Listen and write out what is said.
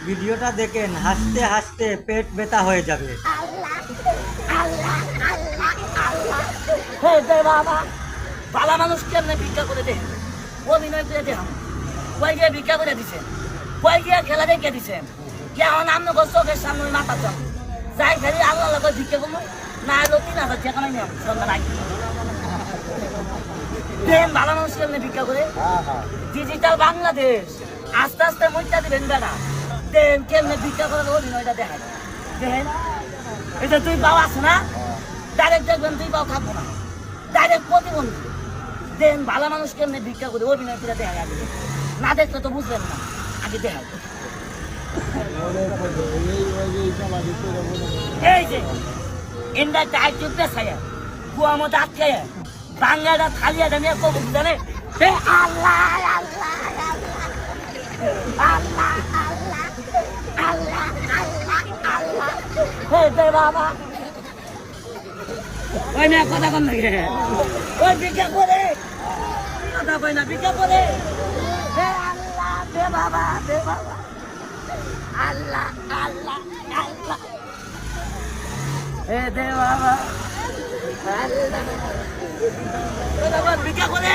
ভিডিওটা দেখেন, হাসতে হাসতে পেট ব্যথা হয়ে যাবে। বাবা বালা মানুষ কেমনে ভিক্ষা করে দে, অভিনয় করে দে, কয় গিয়ে ভিক্ষা করে দিছে, কয় গিয়ে খেলা দেখে দিছেন, কেমন আমনে চোখের সামনে মাথা চল যাই খালি আল্লাহ লাগে ভিক্ষা করবো না এলো 3,000 টাকা নাই নিয়ম সন্ধ্যা নাই দেন। ভালো মানুষ কেমনে ভিক্ষা করে, ডিজিটাল বাংলাদেশ আস্তে আস্তে মইটা দিবেন বেড়া দেন কেমনে ভিক্ষা করার অভিনয়টা দেখায় দেখেন। এটা তুই পাও আছে না, ডাইরেক্ট দেখবেন তুই পাও থাকবো না, ডাইরেক্ট প্রতিবন্ধী দেন। ভালো মানুষ কেমনে ভিক্ষা করে অভিনয় করে দেখায়, আগে না দেখলে তো বুঝবেন না, আগে দেখায়। এই যে ইন্ডা টাইট চুপতে ছায়া কুয়া মতো আটকায় বাংলাটা থালিয়া জানিয়ে কবুক জানে আল্লাহ আল্লাহ আল্লাহ আল্লাহ আল্লাহ আল্লাহ আল্লাহ হে দে বাবা ওই না কথা কম লাগে ওই ভিক্ষা করে কথা কই না ভিক্ষা করে হে আল্লাহ দে বাবা দে বাবা আল্লাহ আল্লাহ আল্লাহ হে দে বাবা আল্লাহ ভিক্ষা করে